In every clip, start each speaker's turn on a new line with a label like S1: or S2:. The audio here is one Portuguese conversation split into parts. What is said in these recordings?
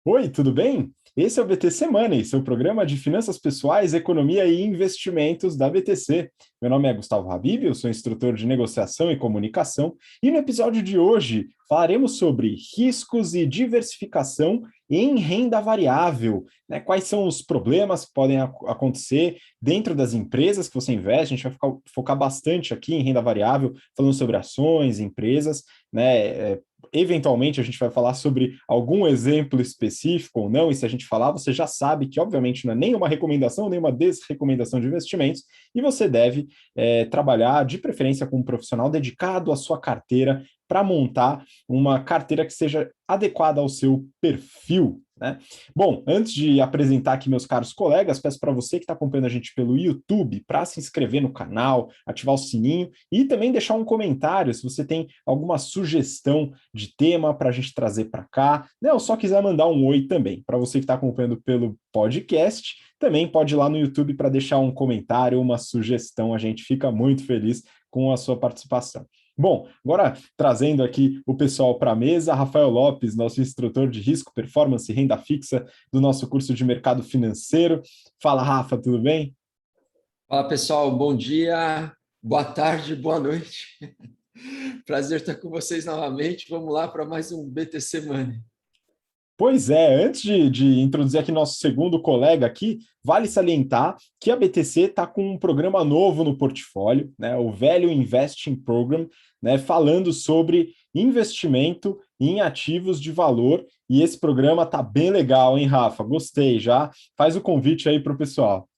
S1: Oi, tudo bem? Esse é o BTC Money, seu programa de finanças pessoais, economia e investimentos da BTC. Meu nome é Gustavo Habib, eu sou instrutor de negociação e comunicação, e no episódio de hoje falaremos sobre riscos e diversificação em renda variável, né? Quais são os problemas que podem acontecer dentro das empresas que você investe. A gente vai focar bastante aqui em renda variável, falando sobre ações, empresas, né? Eventualmente a gente vai falar sobre algum exemplo específico ou não, e se a gente falar, você já sabe que, obviamente, não é nenhuma recomendação, nenhuma desrecomendação de investimentos, e você deve trabalhar, de preferência, com um profissional dedicado à sua carteira para montar uma carteira que seja adequada ao seu perfil, né? Bom, antes de apresentar aqui meus caros colegas, peço para você que está acompanhando a gente pelo YouTube para se inscrever no canal, ativar o sininho e também deixar um comentário se você tem alguma sugestão de tema para a gente trazer para cá, né? Ou só quiser mandar um oi também. Para você que está acompanhando pelo podcast, também pode ir lá no YouTube para deixar um comentário, uma sugestão. A gente fica muito feliz com a sua participação. Bom, agora trazendo aqui o pessoal para a mesa, Rafael Lopes, nosso instrutor de risco, performance e renda fixa do nosso curso de mercado financeiro. Fala, Rafa, tudo bem?
S2: Fala pessoal, bom dia, boa tarde, boa noite. Prazer estar com vocês novamente. Vamos lá para mais um BTC Money.
S1: Pois é, antes de introduzir aqui nosso segundo colega aqui, vale salientar que a BTC está com um programa novo no portfólio, né, o Value Investing Program, né, falando sobre investimento em ativos de valor, e esse programa tá bem legal, hein, Rafa? Gostei, já faz o convite aí para o pessoal.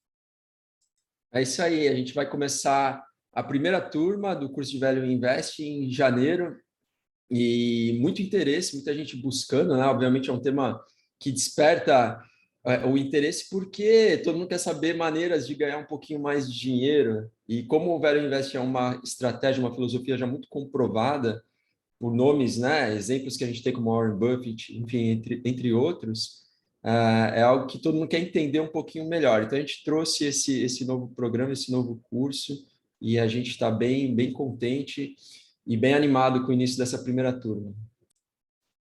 S2: É isso aí, a gente vai começar a primeira turma do curso de Value Invest em janeiro e muito interesse, muita gente buscando, né? Obviamente é um tema que desperta o interesse porque todo mundo quer saber maneiras de ganhar um pouquinho mais de dinheiro e como o Value Invest é uma estratégia, uma filosofia já muito comprovada, por nomes, né, exemplos que a gente tem como Warren Buffett, enfim, entre outros, é algo que todo mundo quer entender um pouquinho melhor. Então, a gente trouxe esse novo programa, esse novo curso, e a gente está bem contente e bem animado com o início dessa primeira turma.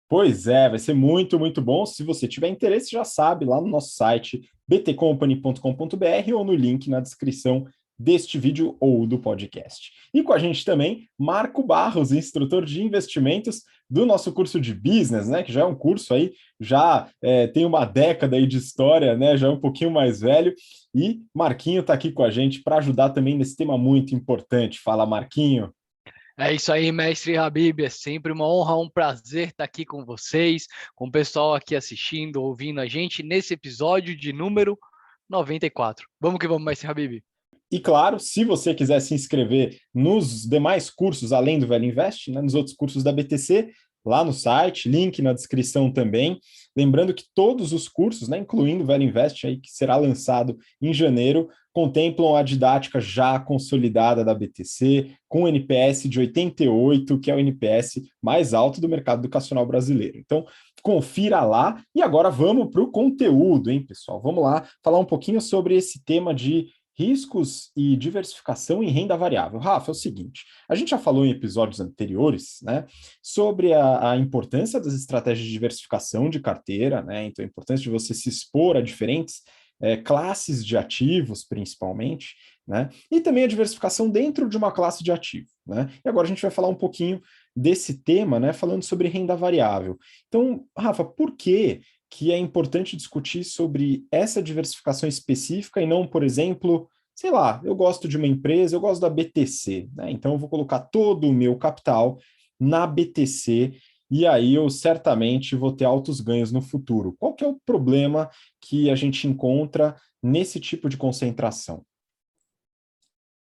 S1: Pois é, vai ser muito, muito bom. Se você tiver interesse, já sabe, lá no nosso site btcompany.com.br ou no link na descrição deste vídeo ou do podcast. E com a gente também, Marco Barros, instrutor de investimentos do nosso curso de business, né? Que já é um curso aí, já tem uma década aí de história, né? Já é um pouquinho mais velho. E Marquinho está aqui com a gente para ajudar também nesse tema muito importante. Fala, Marquinho.
S3: É isso aí, mestre Habib. É sempre uma honra, um prazer estar aqui com vocês, com o pessoal aqui assistindo, ouvindo a gente nesse episódio de número 94. Vamos que vamos, mestre Habib.
S1: E claro, se você quiser se inscrever nos demais cursos, além do Velho Invest, né, nos outros cursos da BTC, lá no site, link na descrição também. Lembrando que todos os cursos, né, incluindo o Velho Invest, aí, que será lançado em janeiro, contemplam a didática já consolidada da BTC, com o NPS de 88, que é o NPS mais alto do mercado educacional brasileiro. Então, confira lá. E agora vamos para o conteúdo, hein, pessoal? Vamos lá falar um pouquinho sobre esse tema de riscos e diversificação em renda variável. Rafa, é o seguinte, a gente já falou em episódios anteriores, né, sobre a importância das estratégias de diversificação de carteira, né, então a importância de você se expor a diferentes classes de ativos, principalmente, né, e também a diversificação dentro de uma classe de ativo, né, e agora a gente vai falar um pouquinho desse tema, né, falando sobre renda variável. Então, Rafa, por que é importante discutir sobre essa diversificação específica e não, por exemplo, sei lá, eu gosto de uma empresa, eu gosto da BTC, né? Então eu vou colocar todo o meu capital na BTC e aí eu certamente vou ter altos ganhos no futuro. Qual que é o problema que a gente encontra nesse tipo de concentração?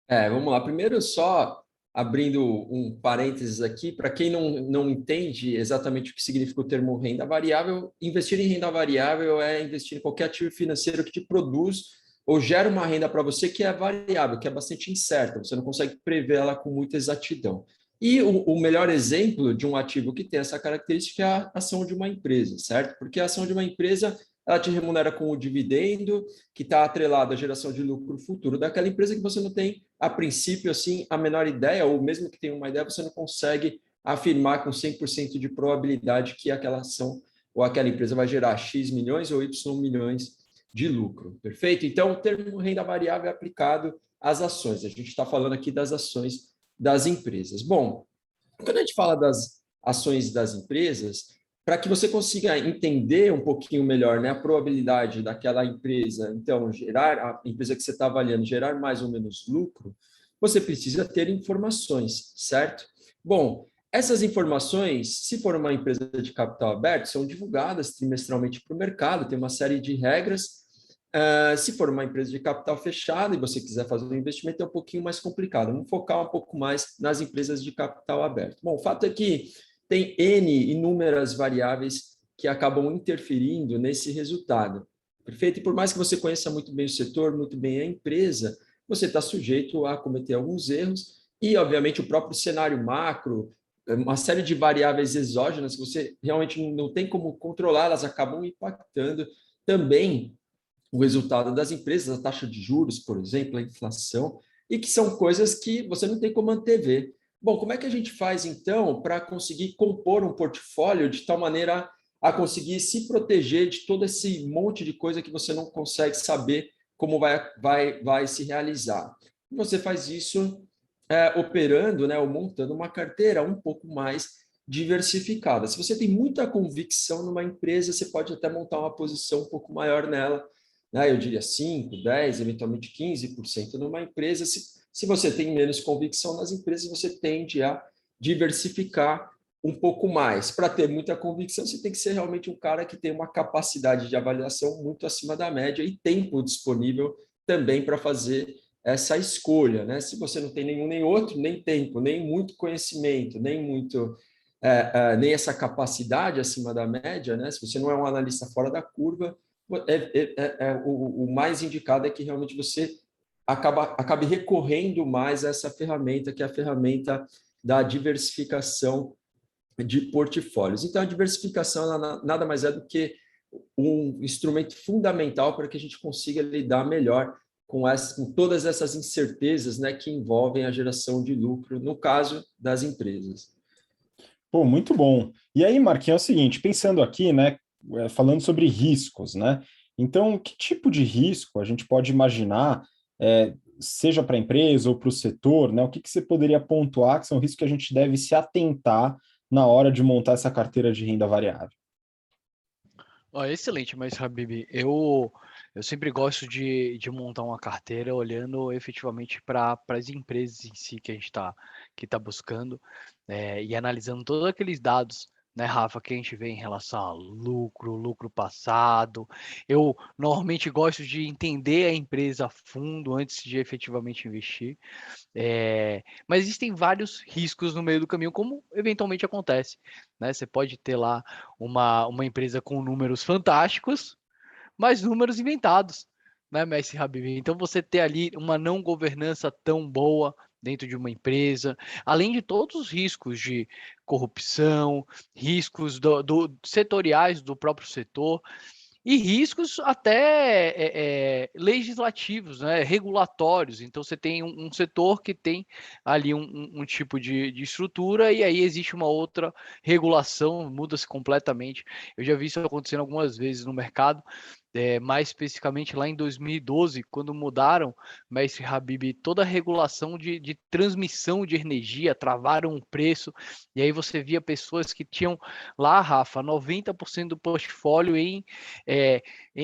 S2: Vamos lá. Primeiro, só abrindo um parênteses aqui, para quem não entende exatamente o que significa o termo renda variável, investir em renda variável é investir em qualquer ativo financeiro que te produz ou gera uma renda para você que é variável, que é bastante incerta, você não consegue prever ela com muita exatidão. E o melhor exemplo de um ativo que tem essa característica é a ação de uma empresa, certo? Porque a ação de uma empresa ela te remunera com o dividendo, que está atrelado à geração de lucro futuro daquela empresa que você não tem, a princípio, assim, a menor ideia, ou mesmo que tenha uma ideia, você não consegue afirmar com 100% de probabilidade que aquela ação ou aquela empresa vai gerar X milhões ou Y milhões de lucro, perfeito? Então, o termo renda variável é aplicado às ações. A gente está falando aqui das ações das empresas. Bom, quando a gente fala das ações das empresas, para que você consiga entender um pouquinho melhor, né, a probabilidade daquela empresa, então, gerar, a empresa que você está avaliando, gerar mais ou menos lucro, você precisa ter informações, certo? Bom, essas informações, se for uma empresa de capital aberto, são divulgadas trimestralmente para o mercado, tem uma série de regras. Se for uma empresa de capital fechado e você quiser fazer um investimento, é um pouquinho mais complicado. Vamos focar um pouco mais nas empresas de capital aberto. Bom, o fato é que tem N inúmeras variáveis que acabam interferindo nesse resultado. Perfeito? E por mais que você conheça muito bem o setor, muito bem a empresa, você está sujeito a cometer alguns erros e, obviamente, o próprio cenário macro, uma série de variáveis exógenas que você realmente não tem como controlar, elas acabam impactando também o resultado das empresas, a taxa de juros, por exemplo, a inflação, e que são coisas que você não tem como antever. Bom, como é que a gente faz, então, para conseguir compor um portfólio de tal maneira a conseguir se proteger de todo esse monte de coisa que você não consegue saber como vai se realizar? Você faz isso operando, né, ou montando uma carteira um pouco mais diversificada. Se você tem muita convicção numa empresa, você pode até montar uma posição um pouco maior nela, né? Eu diria 5, 10, eventualmente 15% numa empresa. Se você tem menos convicção nas empresas, você tende a diversificar um pouco mais. Para ter muita convicção, você tem que ser realmente um cara que tem uma capacidade de avaliação muito acima da média e tempo disponível também para fazer essa escolha, né? Se você não tem nenhum nem outro, nem tempo, nem muito conhecimento, nem essa capacidade acima da média, né? Se você não é um analista fora da curva, o mais indicado é que realmente você acabe recorrendo mais a essa ferramenta, que é a ferramenta da diversificação de portfólios. Então, a diversificação nada mais é do que um instrumento fundamental para que a gente consiga lidar melhor com todas essas incertezas, né, que envolvem a geração de lucro, no caso das empresas.
S1: Pô, muito bom. E aí, Marquinhos, é o seguinte, pensando aqui, né, falando sobre riscos, né? Então, que tipo de risco a gente pode imaginar, seja para a empresa ou para o setor, né? O que você poderia pontuar que são riscos que a gente deve se atentar na hora de montar essa carteira de renda variável?
S3: Excelente, mas Habib, eu sempre gosto de montar uma carteira olhando efetivamente para as empresas em si que a gente tá buscando, e analisando todos aqueles dados, né, Rafa, que a gente vê em relação a lucro passado. Eu normalmente gosto de entender a empresa a fundo antes de efetivamente investir. Mas existem vários riscos no meio do caminho, como eventualmente acontece, né? Você pode ter lá uma empresa com números fantásticos, mas números inventados, né, Messi Habib? Então você ter ali uma não governança tão boa dentro de uma empresa, além de todos os riscos de corrupção, riscos setoriais do próprio setor, e riscos até legislativos, né, regulatórios. Então, você tem um setor que tem ali um tipo de estrutura e aí existe uma outra regulação, muda-se completamente. Eu já vi isso acontecendo algumas vezes no mercado, mais especificamente lá em 2012, quando mudaram, Mestre Habib, toda a regulação de transmissão de energia, travaram o preço, e aí você via pessoas que tinham lá, Rafa, 90% do portfólio em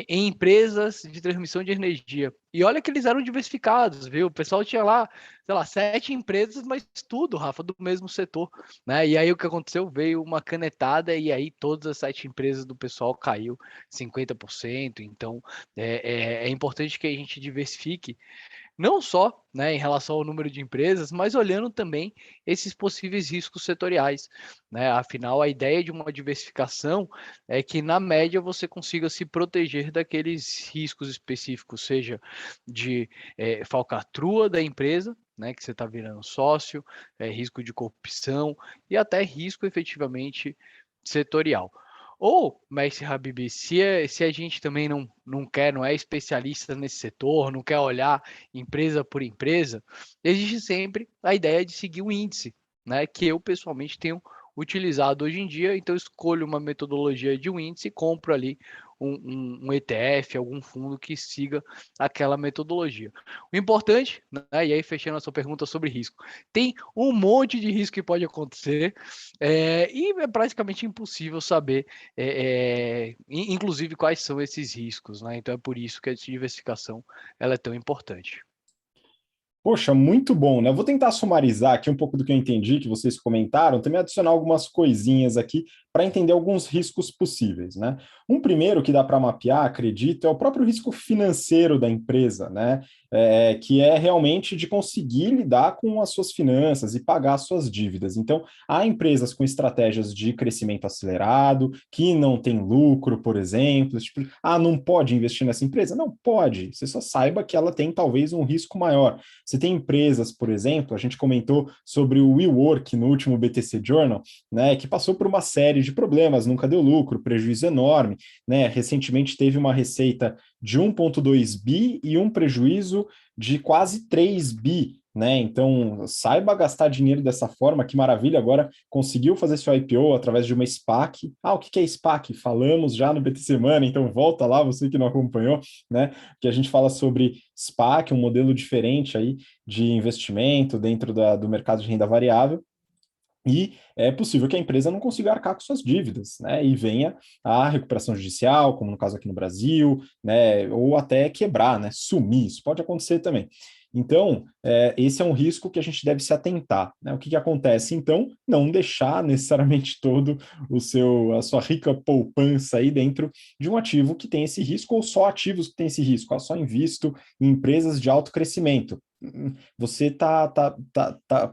S3: empresas de transmissão de energia. E olha que eles eram diversificados, viu? O pessoal tinha lá, sei lá, 7 empresas, mas tudo, Rafa, do mesmo setor, né? E aí o que aconteceu? Veio uma canetada e aí todas as 7 empresas do pessoal caiu 50%. Então, é importante que a gente diversifique não só, né, em relação ao número de empresas, mas olhando também esses possíveis riscos setoriais, né? Afinal, a ideia de uma diversificação é que, na média, você consiga se proteger daqueles riscos específicos, seja de falcatrua da empresa, né, que você está virando sócio, risco de corrupção e até risco efetivamente setorial. Ou, Mestre Habib, se a gente também não é especialista nesse setor, não quer olhar empresa por empresa, existe sempre a ideia de seguir o índice, né? Que eu pessoalmente tenho utilizado hoje em dia, então eu escolho uma metodologia de um índice e compro ali um ETF, algum fundo que siga aquela metodologia. O importante, né, e aí fechando a sua pergunta sobre risco, tem um monte de risco que pode acontecer e é praticamente impossível saber, inclusive, quais são esses riscos, né? Então é por isso que a diversificação ela é tão importante.
S1: Poxa, muito bom, né? Eu vou tentar sumarizar aqui um pouco do que eu entendi, que vocês comentaram, também adicionar algumas coisinhas aqui para entender alguns riscos possíveis, né? Um primeiro que dá para mapear, acredito, é o próprio risco financeiro da empresa, né? Que é realmente de conseguir lidar com as suas finanças e pagar as suas dívidas. Então, há empresas com estratégias de crescimento acelerado, que não tem lucro, por exemplo, tipo, não pode investir nessa empresa? Não pode, você só saiba que ela tem talvez um risco maior. Você tem empresas, por exemplo, a gente comentou sobre o WeWork no último BTC Journal, né, que passou por uma série de problemas, nunca deu lucro, prejuízo enorme, né, recentemente teve uma receita de 1,2 bi e um prejuízo de quase 3 bi, né? Então, saiba gastar dinheiro dessa forma, que maravilha, agora conseguiu fazer seu IPO através de uma SPAC. O que é SPAC? Falamos já no BT Semana, então volta lá, você que não acompanhou, né? Que a gente fala sobre SPAC, um modelo diferente aí de investimento dentro do mercado de renda variável. E é possível que a empresa não consiga arcar com suas dívidas, né? E venha a recuperação judicial, como no caso aqui no Brasil, né? Ou até quebrar, né? Sumir, isso pode acontecer também. Então, esse é um risco que a gente deve se atentar, né? O que acontece, então? Não deixar necessariamente todo a sua rica poupança aí dentro de um ativo que tem esse risco, ou só ativos que têm esse risco. Só invisto em empresas de alto crescimento. Você está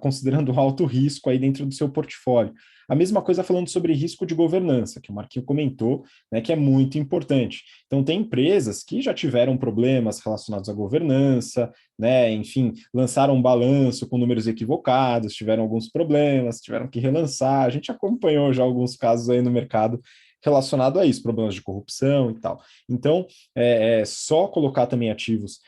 S1: considerando um alto risco aí dentro do seu portfólio. A mesma coisa falando sobre risco de governança, que o Marquinho comentou, né, que é muito importante. Então, tem empresas que já tiveram problemas relacionados à governança, né, enfim, lançaram um balanço com números equivocados, tiveram alguns problemas, tiveram que relançar. A gente acompanhou já alguns casos aí no mercado relacionado a isso, problemas de corrupção e tal. Então, só colocar também ativos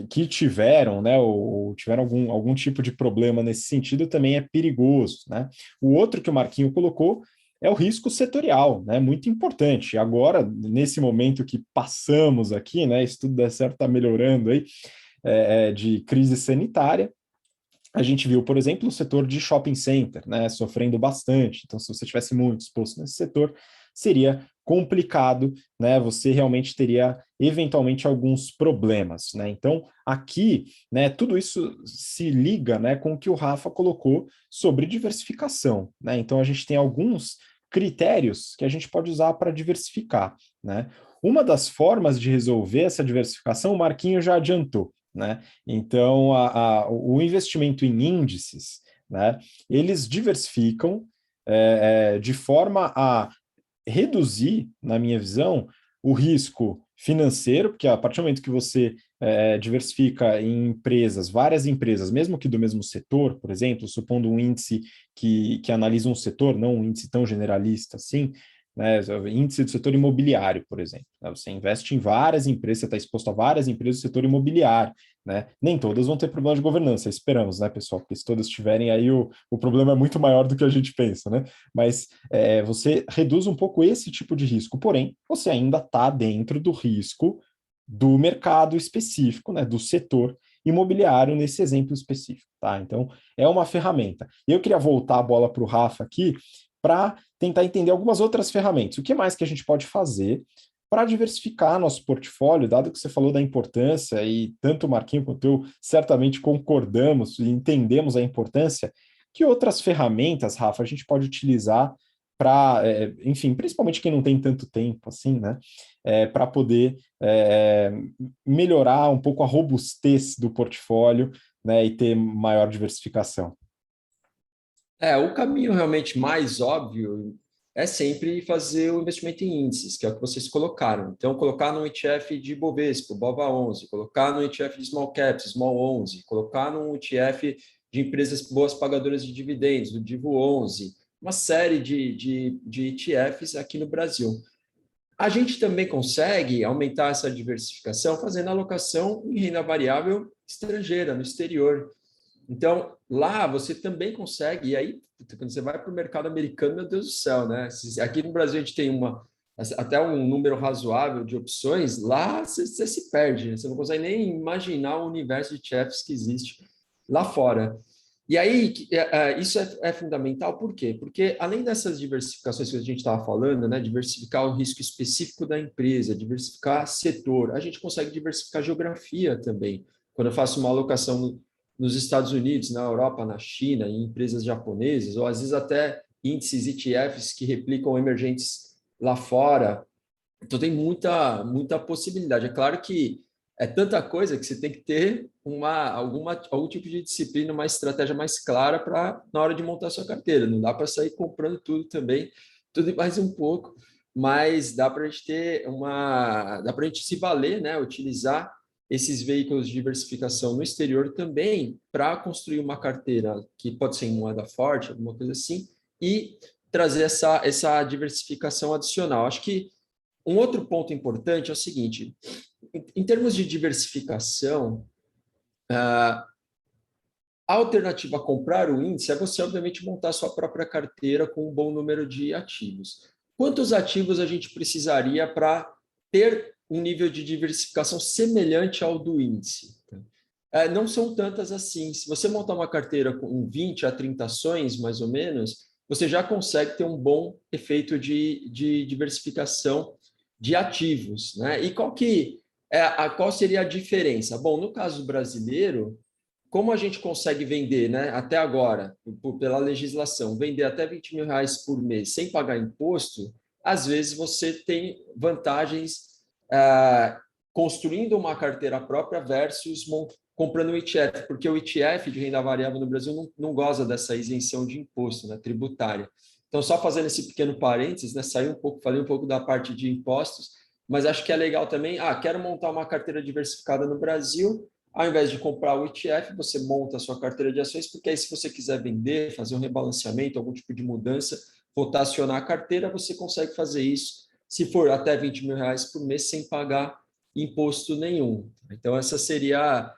S1: que tiveram, né, ou tiveram algum tipo de problema nesse sentido também é perigoso, né? O outro que o Marquinho colocou é o risco setorial, né? Muito importante. Agora, nesse momento que passamos aqui, né, se tudo der certo, está melhorando aí, de crise sanitária, a gente viu, por exemplo, o setor de shopping center, né, sofrendo bastante. Então, se você tivesse muito exposto nesse setor, seria complicado, né? Você realmente teria eventualmente alguns problemas, né? Então, aqui, né, tudo isso se liga, né, com o que o Rafa colocou sobre diversificação, né? Então, a gente tem alguns critérios que a gente pode usar para diversificar, né? Uma das formas de resolver essa diversificação, o Marquinho já adiantou, né? Então, o investimento em índices, né, eles diversificam de forma a reduzir, na minha visão, o risco financeiro, porque a partir do momento que você diversifica em empresas, várias empresas, mesmo que do mesmo setor, por exemplo, supondo um índice que analisa um setor, não um índice tão generalista assim, né, índice do setor imobiliário, por exemplo. Né, você investe em várias empresas, você está exposto a várias empresas do setor imobiliário. Né? Nem todas vão ter problema de governança, esperamos, né, pessoal? Porque se todas tiverem aí, o problema é muito maior do que a gente pensa, né? Mas você reduz um pouco esse tipo de risco, porém, você ainda está dentro do risco do mercado específico, né, do setor imobiliário nesse exemplo específico, tá? Então, é uma ferramenta. Eu queria voltar a bola para o Rafa aqui para tentar entender algumas outras ferramentas. O que mais que a gente pode fazer para diversificar nosso portfólio, dado que você falou da importância, e tanto o Marquinho quanto eu certamente concordamos e entendemos a importância, que outras ferramentas, Rafa, a gente pode utilizar para, enfim, principalmente quem não tem tanto tempo assim, né, para poder melhorar um pouco a robustez do portfólio, né, e ter maior diversificação.
S2: O caminho realmente mais óbvio é sempre fazer o investimento em índices, que é o que vocês colocaram. Então, colocar no ETF de Bovespa, BOVA11, colocar no ETF de Small Caps, Small 11, colocar no ETF de empresas boas pagadoras de dividendos, do Divo 11, uma série de ETFs aqui no Brasil. A gente também consegue aumentar essa diversificação fazendo alocação em renda variável estrangeira, no exterior. Então, lá você também consegue, e aí, quando você vai para o mercado americano, meu Deus do céu, né? Aqui no Brasil a gente tem até um número razoável de opções, lá você se perde, né? Você não consegue nem imaginar o universo de ETFs que existe lá fora. E aí, isso é fundamental, por quê? Porque além dessas diversificações que a gente estava falando, né, diversificar o risco específico da empresa, diversificar setor, a gente consegue diversificar geografia também. Quando eu faço uma alocação nos Estados Unidos, na Europa, na China, em empresas japonesas, ou às vezes até índices ETFs que replicam emergentes lá fora. Então tem muita possibilidade. É claro que é tanta coisa que você tem que ter algum tipo de disciplina, uma estratégia mais clara para na hora de montar a sua carteira. Não dá para sair comprando tudo também, tudo e mais um pouco, mas dá para a gente dá para a gente se valer, né? Utilizar esses veículos de diversificação no exterior também para construir uma carteira que pode ser em moeda forte, alguma coisa assim, e trazer essa diversificação adicional. Acho que um outro ponto importante é o seguinte: em termos de diversificação, a alternativa a comprar o índice é você, obviamente, montar sua própria carteira com um bom número de ativos. Quantos ativos a gente precisaria para ter um nível de diversificação semelhante ao do índice? Não são tantas assim. Se você montar uma carteira com 20 a 30 ações, mais ou menos, você já consegue ter um bom efeito de diversificação de ativos, né? E qual seria a diferença? Bom, no caso brasileiro, como a gente consegue vender, né, até agora, pela legislação, vender até R$ 20.000 por mês sem pagar imposto, às vezes você tem vantagens construindo uma carteira própria versus comprando um ETF, porque o ETF de renda variável no Brasil não goza dessa isenção de imposto, né, tributária. Então, só fazendo esse pequeno parênteses, né, falei um pouco da parte de impostos, mas acho que é legal também, quero montar uma carteira diversificada no Brasil. Ao invés de comprar o ETF, você monta a sua carteira de ações, porque aí se você quiser vender, fazer um rebalanceamento, algum tipo de mudança, rotacionar a carteira, você consegue fazer isso, se for até R$ 20.000 por mês, sem pagar imposto nenhum. Então, essa seria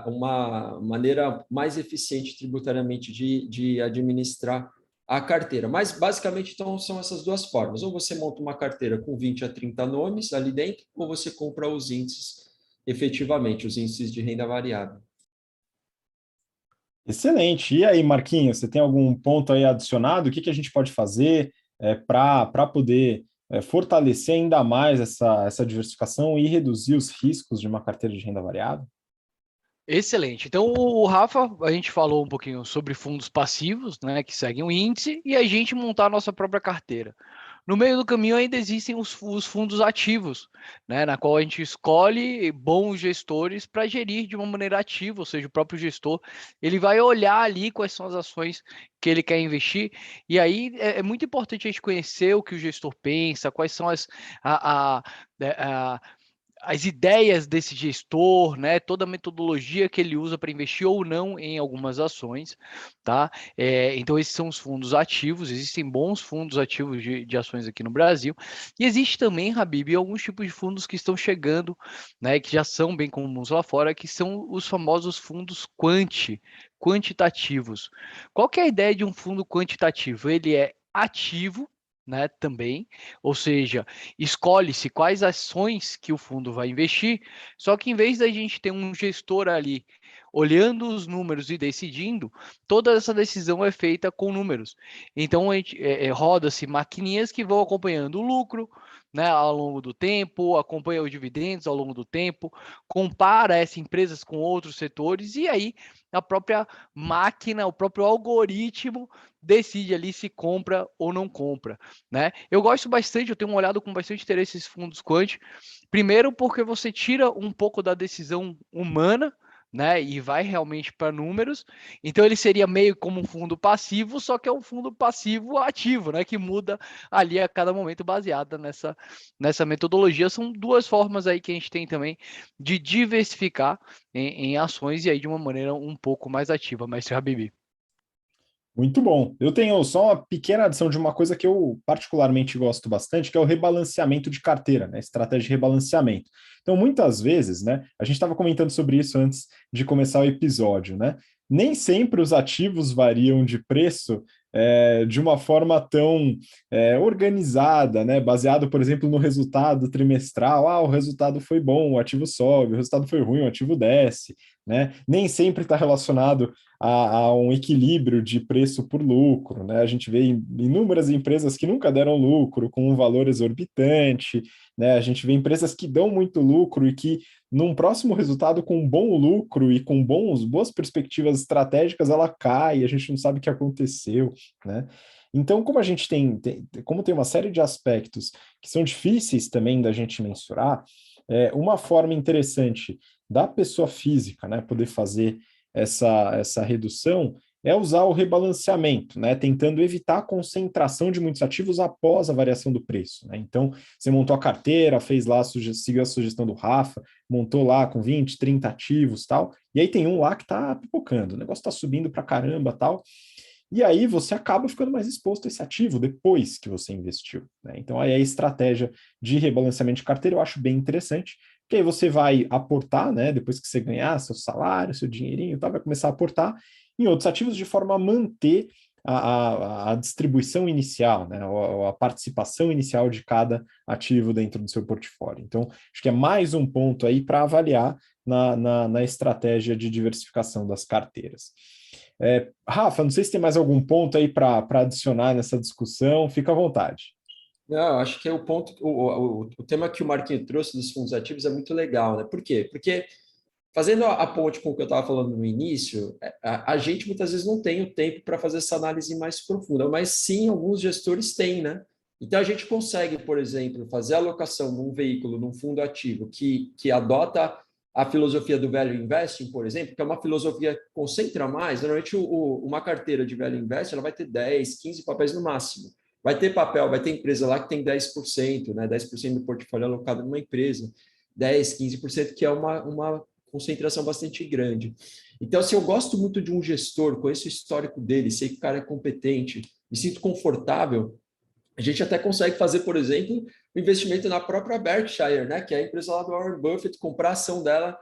S2: uma maneira mais eficiente tributariamente de administrar a carteira. Mas, basicamente, então, são essas duas formas. Ou você monta uma carteira com 20 a 30 nomes ali dentro, ou você compra os índices efetivamente, os índices de renda variável.
S1: Excelente. E aí, Marquinhos, você tem algum ponto aí adicionado? O que a gente pode fazer para poder fortalecer ainda mais essa diversificação e reduzir os riscos de uma carteira de renda variável?
S3: Excelente. Então, o Rafa, a gente falou um pouquinho sobre fundos passivos, né, que seguem o índice, e a gente montar a nossa própria carteira. No meio do caminho ainda existem os fundos ativos, né, na qual a gente escolhe bons gestores para gerir de uma maneira ativa, ou seja, o próprio gestor ele vai olhar ali quais são as ações que ele quer investir, e aí é muito importante a gente conhecer o que o gestor pensa, quais são as ideias desse gestor, né, toda a metodologia que ele usa para investir ou não em algumas ações, tá? Então, esses são os fundos ativos, existem bons fundos ativos de ações aqui no Brasil, e existe também, Habib, alguns tipos de fundos que estão chegando, né, que já são bem comuns lá fora, que são os famosos fundos quantitativos. Qual que é a ideia de um fundo quantitativo? Ele é ativo, né, também, ou seja, escolhe-se quais ações que o fundo vai investir, só que em vez da gente ter um gestor ali olhando os números e decidindo, toda essa decisão é feita com números. Então, roda-se maquininhas que vão acompanhando o lucro, né, ao longo do tempo, acompanha os dividendos ao longo do tempo, compara essas empresas com outros setores e aí a própria máquina, o próprio algoritmo decide ali se compra ou não compra, né? Eu gosto bastante, eu tenho olhado com bastante interesse esses fundos quant. Primeiro porque você tira um pouco da decisão humana, né, e vai realmente para números. Então ele seria meio como um fundo passivo, só que é um fundo passivo ativo, né, que muda ali a cada momento baseada nessa metodologia. São duas formas aí que a gente tem também de diversificar em ações e aí de uma maneira um pouco mais ativa, mestre Habib.
S1: Muito bom. Eu tenho só uma pequena adição de uma coisa que eu particularmente gosto bastante, que é o rebalanceamento de carteira, né? Estratégia de rebalanceamento. Então, muitas vezes, né? A gente estava comentando sobre isso antes de começar o episódio, né? nem sempre os ativos variam de preço de uma forma tão organizada, né? Baseado, por exemplo, no resultado trimestral. Ah, o resultado foi bom, o ativo sobe, o resultado foi ruim, o ativo desce, né? Nem sempre está relacionado a um equilíbrio de preço por lucro, né? A gente vê inúmeras empresas que nunca deram lucro, com um valor exorbitante, né? A gente vê empresas que dão muito lucro e que num próximo resultado com um bom lucro e com boas perspectivas estratégicas, ela cai, a gente não sabe o que aconteceu, né? Então, como a gente como tem uma série de aspectos que são difíceis também da gente mensurar, uma forma interessante da pessoa física, né, poder fazer essa redução é usar o rebalanceamento, né, tentando evitar a concentração de muitos ativos após a variação do preço, né? Então, você montou a carteira, fez lá, seguiu a sugestão do Rafa, montou lá com 20, 30 ativos tal, e aí tem um lá que está pipocando, o negócio está subindo para caramba tal, e aí você acaba ficando mais exposto a esse ativo depois que você investiu, né? Então aí a estratégia de rebalanceamento de carteira eu acho bem interessante, porque aí você vai aportar, né, depois que você ganhar seu salário, seu dinheirinho e tal, vai começar a aportar em outros ativos de forma a manter a distribuição inicial, né, a participação inicial de cada ativo dentro do seu portfólio. Então, acho que é mais um ponto aí para avaliar na estratégia de diversificação das carteiras. Rafa, não sei se tem mais algum ponto aí para adicionar nessa discussão, fica à vontade.
S2: Não, acho que é o ponto, o tema que o Marquinhos trouxe dos fundos ativos é muito legal, né? Por quê? Porque fazendo a ponte com o que eu estava falando no início, a gente muitas vezes não tem o tempo para fazer essa análise mais profunda, mas sim alguns gestores têm, né? Então a gente consegue, por exemplo, fazer a alocação num veículo, num fundo ativo que adota a filosofia do value investing, por exemplo, que é uma filosofia que concentra mais. Normalmente uma carteira de value investing ela vai ter 10, 15 papéis no máximo. Vai ter papel, vai ter empresa lá que tem 10%, né? 10% do portfólio alocado numa empresa, 10, 15%, que é uma concentração bastante grande. Então, se eu gosto muito de um gestor, conheço o histórico dele, sei que o cara é competente, me sinto confortável, a gente até consegue fazer, por exemplo, o investimento na própria Berkshire, né, que é a empresa lá do Warren Buffett, comprar a ação dela,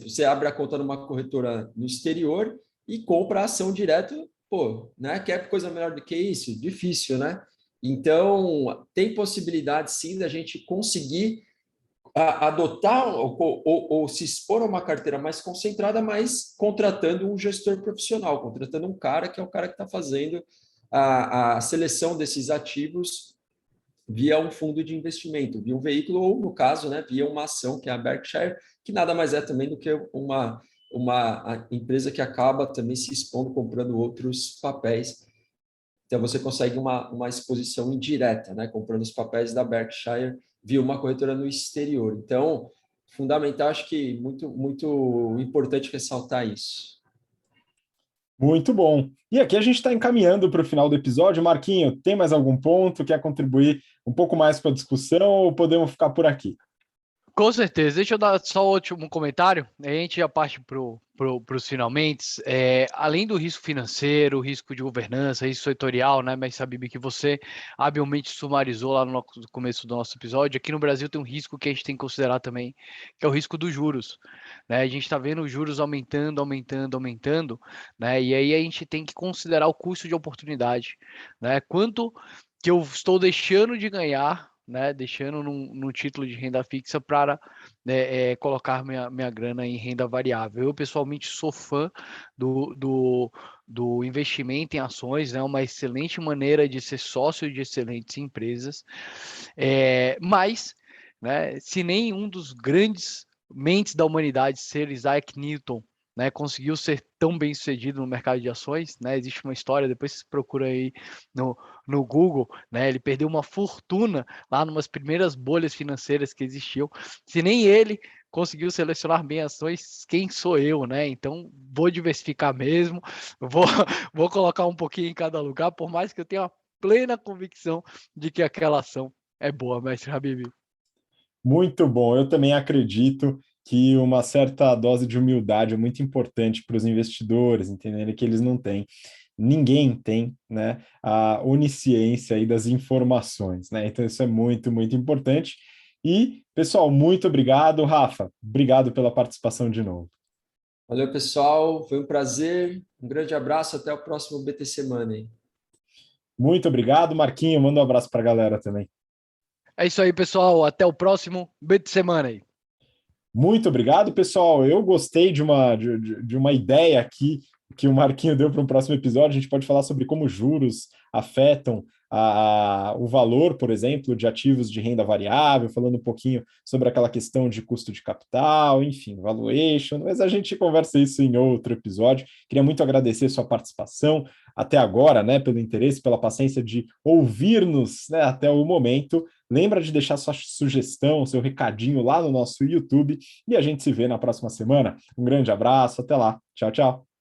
S2: você abre a conta numa corretora no exterior e compra a ação direto, pô, né, quer coisa melhor do que isso? Difícil, né? Então, tem possibilidade sim da gente conseguir adotar ou se expor a uma carteira mais concentrada, mas contratando um gestor profissional, contratando um cara que é o cara que está fazendo a seleção desses ativos via um fundo de investimento, via um veículo, ou no caso, né, via uma ação, que é a Berkshire, que nada mais é também do que uma empresa que acaba também se expondo, comprando outros papéis. Então, você consegue uma exposição indireta, né, comprando os papéis da Berkshire via uma corretora no exterior. Então, fundamental, acho que muito, muito importante ressaltar isso.
S1: Muito bom. E aqui a gente está encaminhando para o final do episódio. Marquinho, tem mais algum ponto? Quer contribuir um pouco mais para a discussão ou podemos ficar por aqui?
S3: Com certeza. Deixa eu dar só o último comentário. A gente já parte para os finalmente. Além do risco financeiro, risco de governança, risco setorial, né, mas Habib, que você habilmente sumarizou lá no começo do nosso episódio, aqui no Brasil tem um risco que a gente tem que considerar também, que é o risco dos juros. Né? A gente está vendo os juros aumentando, né? E aí a gente tem que considerar o custo de oportunidade. Né? Quanto que eu estou deixando de ganhar, né, deixando num título de renda fixa para colocar minha grana em renda variável. Eu, pessoalmente, sou fã do investimento em ações, né, uma excelente maneira de ser sócio de excelentes empresas, mas, né, se nenhum dos grandes mentes da humanidade, ser Isaac Newton, né, conseguiu ser tão bem sucedido no mercado de ações, né? Existe uma história, depois você procura aí no Google, né? Ele perdeu uma fortuna lá numas primeiras bolhas financeiras que existiam. Se nem ele conseguiu selecionar bem ações, quem sou eu, né? Então, vou diversificar mesmo, vou colocar um pouquinho em cada lugar, por mais que eu tenha plena convicção de que aquela ação é boa, mestre Habib.
S1: Muito bom. Eu também acredito que uma certa dose de humildade é muito importante para os investidores entenderem que eles não têm. Ninguém tem, né, a onisciência aí das informações, né? Então isso é muito, muito importante. E, pessoal, muito obrigado. Rafa, obrigado pela participação de novo.
S2: Valeu, pessoal. Foi um prazer. Um grande abraço. Até o próximo BTC Money.
S1: Muito obrigado, Marquinho. Manda um abraço para a galera também.
S3: É isso aí, pessoal. Até o próximo BTC Money.
S1: Muito obrigado, pessoal. Eu gostei de uma ideia aqui que o Marquinho deu para um próximo episódio. A gente pode falar sobre como juros afetam o valor, por exemplo, de ativos de renda variável, falando um pouquinho sobre aquela questão de custo de capital, enfim, valuation, mas a gente conversa isso em outro episódio. Queria muito agradecer sua participação até agora, né, pelo interesse, pela paciência de ouvir-nos, né, até o momento. Lembra de deixar sua sugestão, seu recadinho lá no nosso YouTube e a gente se vê na próxima semana. Um grande abraço, até lá. Tchau, tchau.